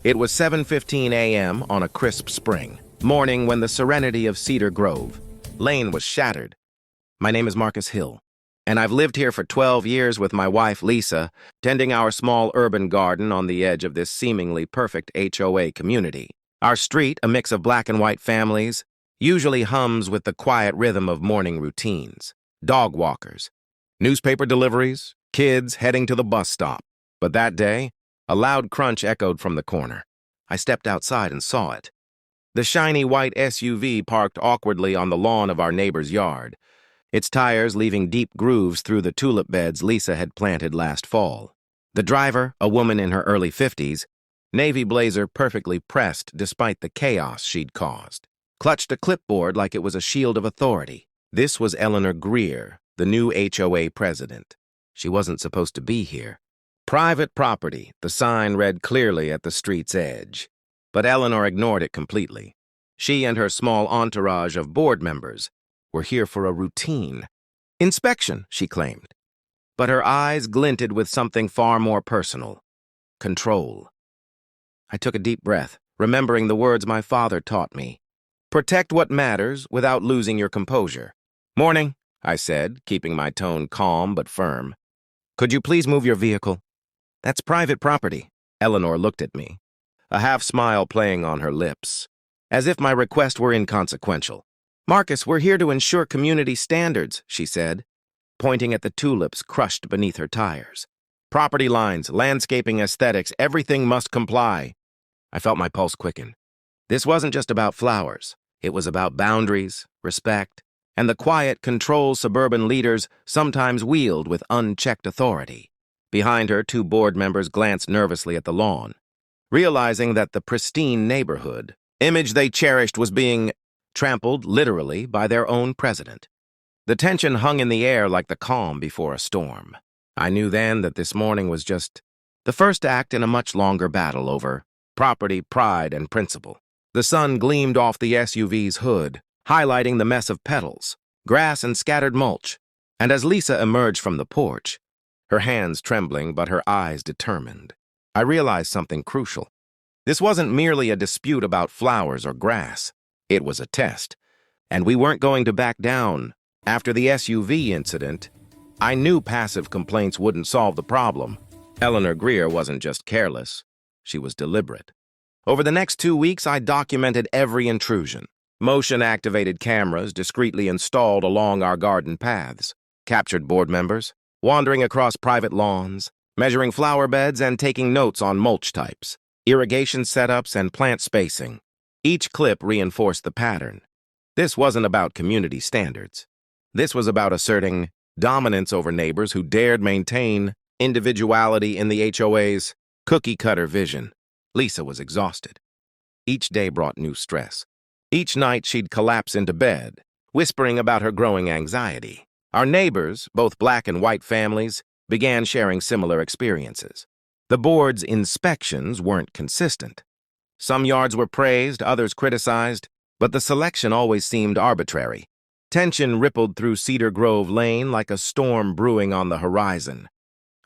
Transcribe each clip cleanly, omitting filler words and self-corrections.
It was 7:15 a.m. on a crisp spring morning when the serenity of Cedar Grove Lane was shattered. My name is Marcus Hill, and I've lived here for 12 years with my wife, Lisa, tending our small urban garden on the edge of this seemingly perfect HOA community. Our street, a mix of black and white families, usually hums with the quiet rhythm of morning routines. Dog walkers, newspaper deliveries, kids heading to the bus stop. But that day, a loud crunch echoed from the corner. I stepped outside and saw it. The shiny white SUV parked awkwardly on the lawn of our neighbor's yard, its tires leaving deep grooves through the tulip beds Lisa had planted last fall. The driver, a woman in her early 50s, navy blazer perfectly pressed despite the chaos she'd caused, clutched a clipboard like it was a shield of authority. This was Eleanor Greer, the new HOA president. She wasn't supposed to be here. Private property, the sign read clearly at the street's edge. But Eleanor ignored it completely. She and her small entourage of board members were here for a routine inspection, she claimed. But her eyes glinted with something far more personal: control. I took a deep breath, remembering the words my father taught me. Protect what matters without losing your composure. Morning, I said, keeping my tone calm but firm. Could you please move your vehicle? That's private property. Eleanor looked at me, a half-smile playing on her lips, as if my request were inconsequential. Marcus, we're here to ensure community standards, she said, pointing at the tulips crushed beneath her tires. Property lines, landscaping aesthetics, everything must comply. I felt my pulse quicken. This wasn't just about flowers. It was about boundaries, respect, and the quiet control suburban leaders sometimes wield with unchecked authority. Behind her, two board members glanced nervously at the lawn, realizing that the pristine neighborhood image they cherished was being trampled, literally, by their own president. The tension hung in the air like the calm before a storm. I knew then that this morning was just the first act in a much longer battle over property, pride, and principle. The sun gleamed off the SUV's hood, highlighting the mess of petals, grass, and scattered mulch. And as Lisa emerged from the porch, her hands trembling but her eyes determined, I realized something crucial. This wasn't merely a dispute about flowers or grass. It was a test, and we weren't going to back down. After the SUV incident, I knew passive complaints wouldn't solve the problem. Eleanor Greer wasn't just careless, she was deliberate. Over the next 2 weeks, I documented every intrusion. Motion-activated cameras discreetly installed along our garden paths, captured board members, wandering across private lawns, measuring flower beds and taking notes on mulch types, irrigation setups, and plant spacing. Each clip reinforced the pattern. This wasn't about community standards. This was about asserting dominance over neighbors who dared maintain individuality in the HOA's cookie-cutter vision. Lisa was exhausted. Each day brought new stress. Each night she'd collapse into bed, whispering about her growing anxiety. Our neighbors, both black and white families, began sharing similar experiences. The board's inspections weren't consistent. Some yards were praised, others criticized, but the selection always seemed arbitrary. Tension rippled through Cedar Grove Lane like a storm brewing on the horizon.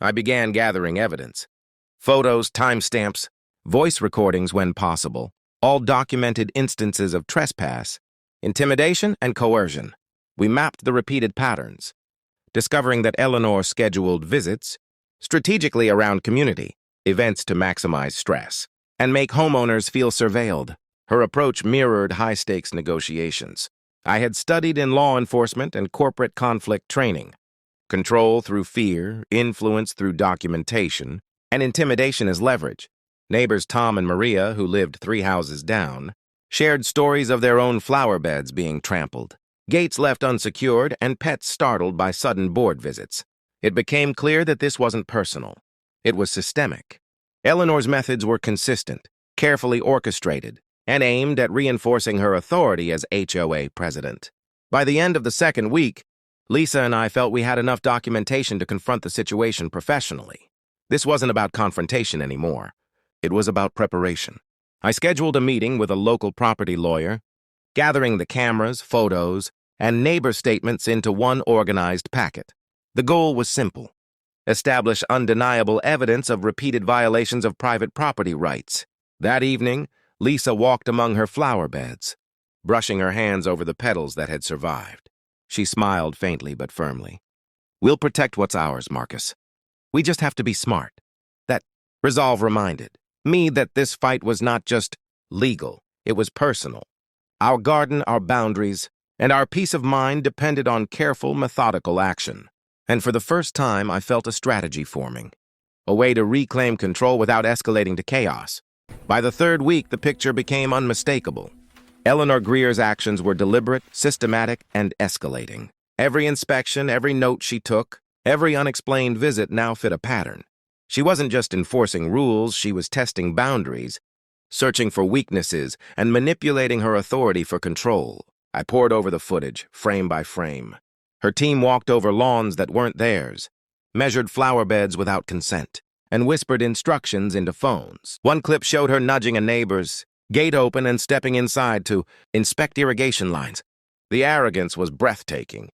I began gathering evidence. Photos, timestamps, voice recordings when possible, all documented instances of trespass, intimidation, and coercion. We mapped the repeated patterns, discovering that Eleanor scheduled visits strategically around community events to maximize stress and make homeowners feel surveilled. Her approach mirrored high-stakes negotiations I had studied in law enforcement and corporate conflict training. Control through fear, influence through documentation, and intimidation as leverage. Neighbors Tom and Maria, who lived 3 houses down, shared stories of their own flower beds being trampled, gates left unsecured, and pets startled by sudden board visits. It became clear that this wasn't personal. It was systemic. Eleanor's methods were consistent, carefully orchestrated, and aimed at reinforcing her authority as HOA president. By the end of the second week, Lisa and I felt we had enough documentation to confront the situation professionally. This wasn't about confrontation anymore. It was about preparation. I scheduled a meeting with a local property lawyer, gathering the cameras, photos, and neighbor statements into one organized packet. The goal was simple: establish undeniable evidence of repeated violations of private property rights. That evening, Lisa walked among her flower beds, brushing her hands over the petals that had survived. She smiled faintly but firmly. "We'll protect what's ours, Marcus. We just have to be smart." That resolve reminded me that this fight was not just legal, it was personal. Our garden, our boundaries, and our peace of mind depended on careful, methodical action. And for the first time, I felt a strategy forming, a way to reclaim control without escalating to chaos. By the third week, the picture became unmistakable. Eleanor Greer's actions were deliberate, systematic, and escalating. Every inspection, every note she took, every unexplained visit now fit a pattern. She wasn't just enforcing rules, she was testing boundaries, searching for weaknesses, and manipulating her authority for control. I pored over the footage, frame by frame. Her team walked over lawns that weren't theirs, measured flower beds without consent, and whispered instructions into phones. One clip showed her nudging a neighbor's gate open and stepping inside to inspect irrigation lines. The arrogance was breathtaking.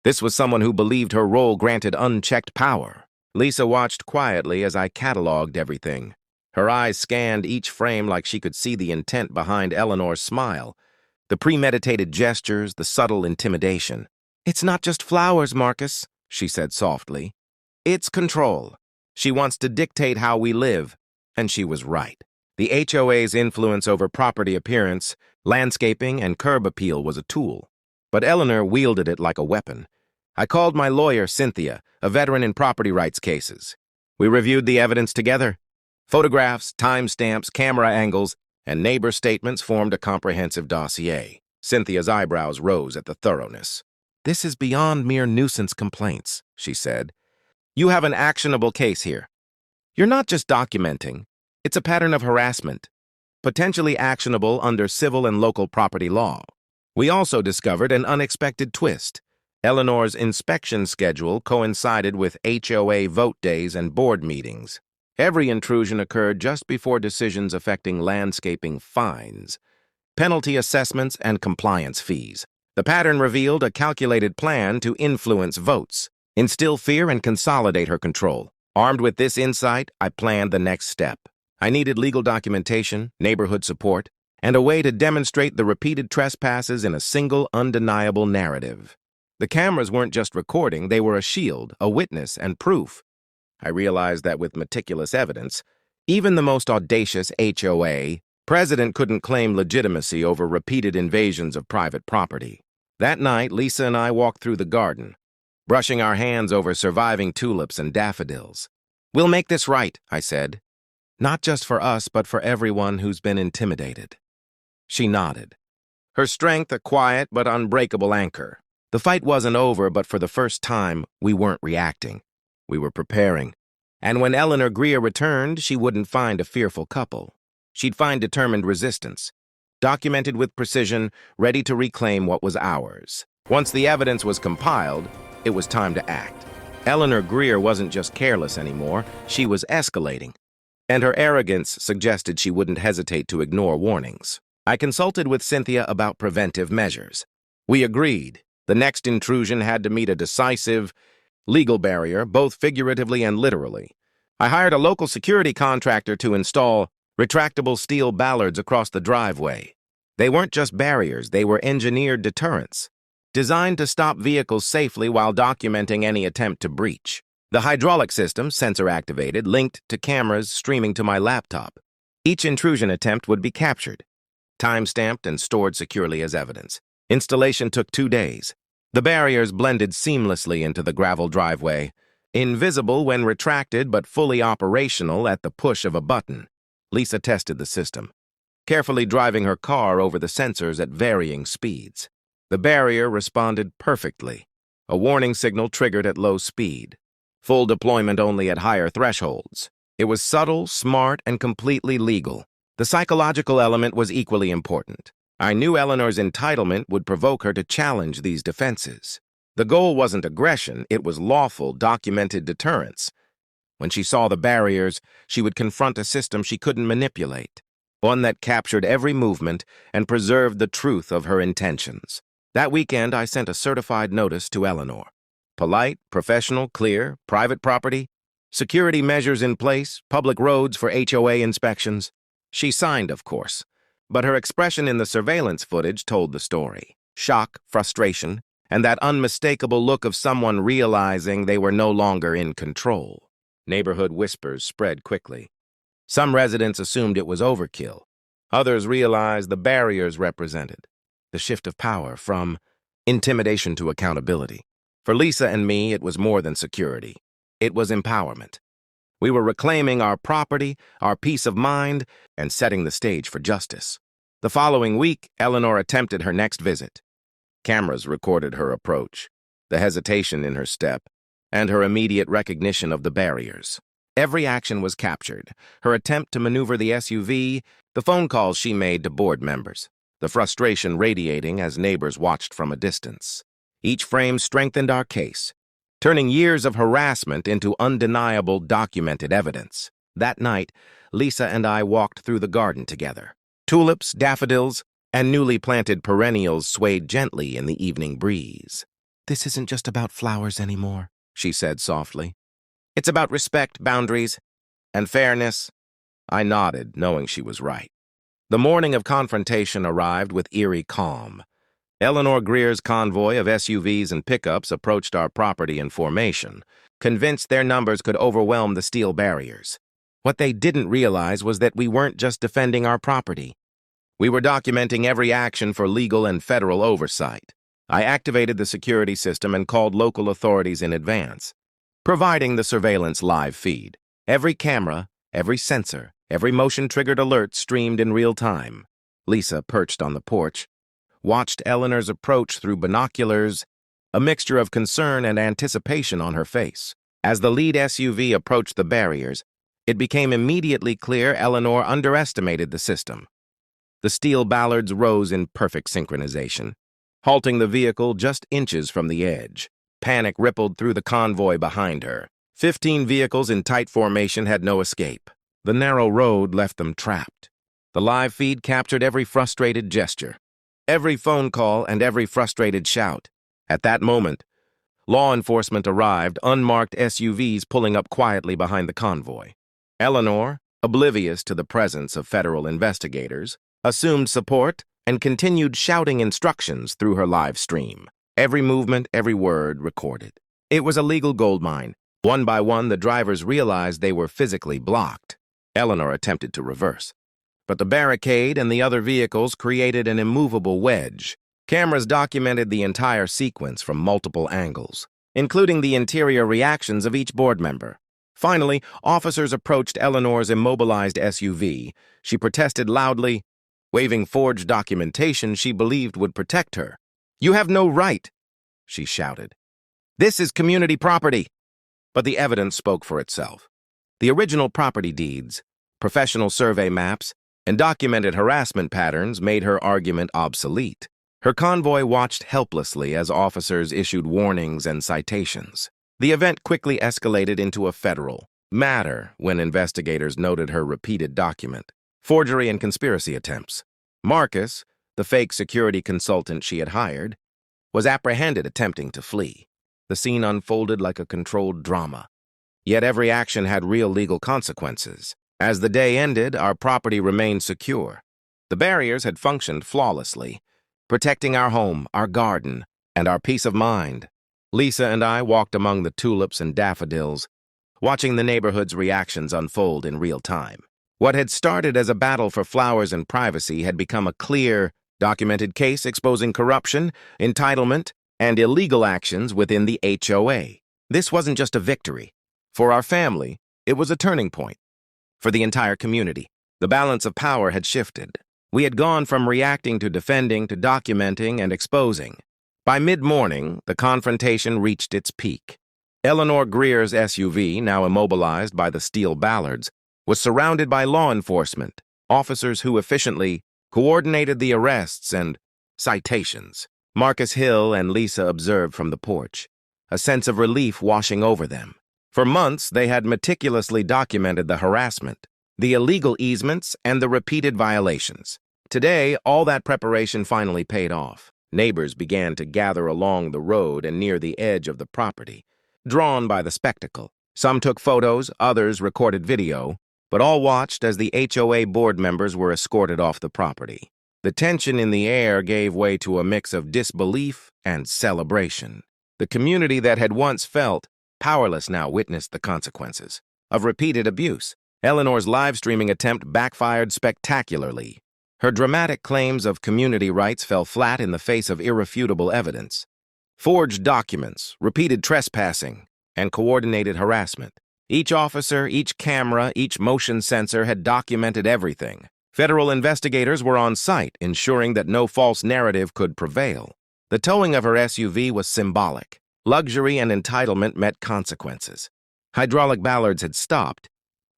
This was someone who believed her role granted unchecked power. Lisa watched quietly as I cataloged everything. Her eyes scanned each frame like she could see the intent behind Eleanor's smile, the premeditated gestures, the subtle intimidation. "It's not just flowers, Marcus," she said softly. "It's control. She wants to dictate how we live." And she was right. The HOA's influence over property appearance, landscaping, and curb appeal was a tool. But Eleanor wielded it like a weapon. I called my lawyer, Cynthia, a veteran in property rights cases. We reviewed the evidence together. Photographs, timestamps, camera angles, and neighbor statements formed a comprehensive dossier. Cynthia's eyebrows rose at the thoroughness. "This is beyond mere nuisance complaints," she said. "You have an actionable case here. You're not just documenting. It's a pattern of harassment, potentially actionable under civil and local property law." We also discovered an unexpected twist. Eleanor's inspection schedule coincided with HOA vote days and board meetings. Every intrusion occurred just before decisions affecting landscaping fines, penalty assessments, and compliance fees. The pattern revealed a calculated plan to influence votes, instill fear, and consolidate her control. Armed with this insight, I planned the next step. I needed legal documentation, neighborhood support, and a way to demonstrate the repeated trespasses in a single, undeniable narrative. The cameras weren't just recording, they were a shield, a witness, and proof. I realized that with meticulous evidence, even the most audacious HOA president couldn't claim legitimacy over repeated invasions of private property. That night, Lisa and I walked through the garden, brushing our hands over surviving tulips and daffodils. "We'll make this right," I said. "Not just for us, but for everyone who's been intimidated." She nodded, her strength a quiet but unbreakable anchor. The fight wasn't over, but for the first time, we weren't reacting. We were preparing. And when Eleanor Greer returned, she wouldn't find a fearful couple. She'd find determined resistance, documented with precision, ready to reclaim what was ours. Once the evidence was compiled, it was time to act. Eleanor Greer wasn't just careless anymore, she was escalating. And her arrogance suggested she wouldn't hesitate to ignore warnings. I consulted with Cynthia about preventive measures. We agreed. The next intrusion had to meet a decisive legal barrier, both figuratively and literally. I hired a local security contractor to install retractable steel ballards across the driveway. They weren't just barriers, they were engineered deterrents, designed to stop vehicles safely while documenting any attempt to breach. The hydraulic system, sensor-activated, linked to cameras streaming to my laptop. Each intrusion attempt would be captured, time-stamped, and stored securely as evidence. Installation took 2 days. The barriers blended seamlessly into the gravel driveway, invisible when retracted but fully operational at the push of a button. Lisa tested the system, carefully driving her car over the sensors at varying speeds. The barrier responded perfectly, a warning signal triggered at low speed, full deployment only at higher thresholds. It was subtle, smart, and completely legal. The psychological element was equally important. I knew Eleanor's entitlement would provoke her to challenge these defenses. The goal wasn't aggression, it was lawful, documented deterrence. When she saw the barriers, she would confront a system she couldn't manipulate, one that captured every movement and preserved the truth of her intentions. That weekend, I sent a certified notice to Eleanor. Polite, professional, clear, private property, security measures in place, public roads for HOA inspections. She signed, of course, but her expression in the surveillance footage told the story. Shock, frustration, and that unmistakable look of someone realizing they were no longer in control. Neighborhood whispers spread quickly. Some residents assumed it was overkill. Others realized the barriers represented the shift of power from intimidation to accountability. For Lisa and me, it was more than security. It was empowerment. We were reclaiming our property, our peace of mind, and setting the stage for justice. The following week, Eleanor attempted her next visit. Cameras recorded her approach, the hesitation in her step, and her immediate recognition of the barriers. Every action was captured: her attempt to maneuver the SUV, the phone calls she made to board members, the frustration radiating as neighbors watched from a distance. Each frame strengthened our case, turning years of harassment into undeniable documented evidence. That night, Lisa and I walked through the garden together. Tulips, daffodils, and newly planted perennials swayed gently in the evening breeze. "This isn't just about flowers anymore," she said softly. "It's about respect, boundaries, and fairness." I nodded, knowing she was right. The morning of confrontation arrived with eerie calm. Eleanor Greer's convoy of SUVs and pickups approached our property in formation, convinced their numbers could overwhelm the steel barriers. What they didn't realize was that we weren't just defending our property. We were documenting every action for legal and federal oversight. I activated the security system and called local authorities in advance, providing the surveillance live feed. Every camera, every sensor, every motion-triggered alert streamed in real time. Lisa, perched on the porch, watched Eleanor's approach through binoculars, a mixture of concern and anticipation on her face. As the lead SUV approached the barriers, it became immediately clear Eleanor underestimated the system. The steel ballards rose in perfect synchronization, halting the vehicle just inches from the edge. Panic rippled through the convoy behind her. 15 vehicles in tight formation had no escape. The narrow road left them trapped. The live feed captured every frustrated gesture, every phone call, and every frustrated shout. At that moment, law enforcement arrived, unmarked SUVs pulling up quietly behind the convoy. Eleanor, oblivious to the presence of federal investigators, assumed support and continued shouting instructions through her live stream. Every movement, every word recorded. It was a legal goldmine. One by one, the drivers realized they were physically blocked. Eleanor attempted to reverse, but the barricade and the other vehicles created an immovable wedge. Cameras documented the entire sequence from multiple angles, including the interior reactions of each board member. Finally, officers approached Eleanor's immobilized SUV. She protested loudly, waving forged documentation she believed would protect her. "You have no right," she shouted. "This is community property." But the evidence spoke for itself. The original property deeds, professional survey maps, and documented harassment patterns made her argument obsolete. Her convoy watched helplessly as officers issued warnings and citations. The event quickly escalated into a federal matter when investigators noted her repeated document forgery and conspiracy attempts. Marcus, the fake security consultant she had hired, was apprehended attempting to flee. The scene unfolded like a controlled drama. Yet every action had real legal consequences. As the day ended, our property remained secure. The barriers had functioned flawlessly, protecting our home, our garden, and our peace of mind. Lisa and I walked among the tulips and daffodils, watching the neighborhood's reactions unfold in real time. What had started as a battle for flowers and privacy had become a clear, documented case exposing corruption, entitlement, and illegal actions within the HOA. This wasn't just a victory. For our family, it was a turning point. For the entire community, the balance of power had shifted. We had gone from reacting to defending to documenting and exposing. By mid-morning, the confrontation reached its peak. Eleanor Greer's SUV, now immobilized by the steel ballards, was surrounded by law enforcement, officers who efficiently coordinated the arrests and citations. Marcus Hill and Lisa observed from the porch, a sense of relief washing over them. For months, they had meticulously documented the harassment, the illegal easements, and the repeated violations. Today, all that preparation finally paid off. Neighbors began to gather along the road and near the edge of the property, drawn by the spectacle. Some took photos, others recorded video, but all watched as the HOA board members were escorted off the property. The tension in the air gave way to a mix of disbelief and celebration. The community that had once felt powerless now witnessed the consequences of repeated abuse. Eleanor's live-streaming attempt backfired spectacularly. Her dramatic claims of community rights fell flat in the face of irrefutable evidence. Forged documents, repeated trespassing, and coordinated harassment. Each officer, each camera, each motion sensor had documented everything. Federal investigators were on site, ensuring that no false narrative could prevail. The towing of her SUV was symbolic. Luxury and entitlement met consequences. Hydraulic ballards had stopped.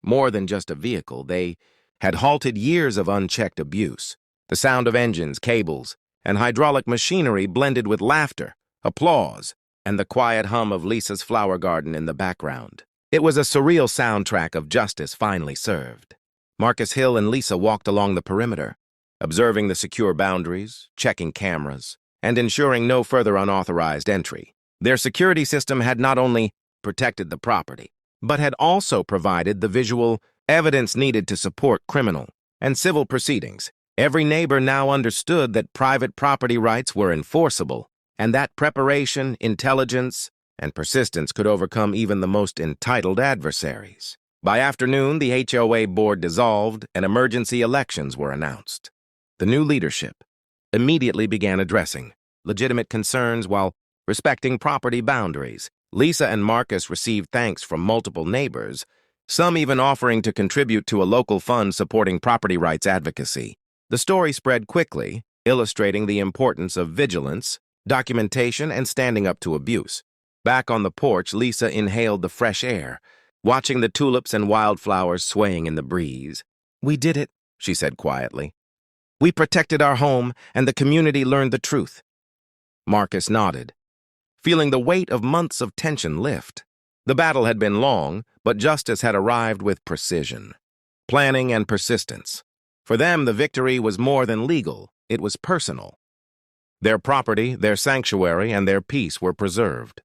More than just a vehicle, they had halted years of unchecked abuse. The sound of engines, cables, and hydraulic machinery blended with laughter, applause, and the quiet hum of Lisa's flower garden in the background. It was a surreal soundtrack of justice finally served. Marcus Hill and Lisa walked along the perimeter, observing the secure boundaries, checking cameras, and ensuring no further unauthorized entry. Their security system had not only protected the property, but had also provided the visual evidence needed to support criminal and civil proceedings. Every neighbor now understood that private property rights were enforceable, and that preparation, intelligence, and persistence could overcome even the most entitled adversaries. By afternoon, the HOA board dissolved and emergency elections were announced. The new leadership immediately began addressing legitimate concerns while respecting property boundaries. Lisa and Marcus received thanks from multiple neighbors, some even offering to contribute to a local fund supporting property rights advocacy. The story spread quickly, illustrating the importance of vigilance, documentation, and standing up to abuse. Back on the porch, Lisa inhaled the fresh air, watching the tulips and wildflowers swaying in the breeze. "We did it," she said quietly. "We protected our home, and the community learned the truth." Marcus nodded, feeling the weight of months of tension lift. The battle had been long, but justice had arrived with precision, planning, and persistence. For them, the victory was more than legal, it was personal. Their property, their sanctuary, and their peace were preserved.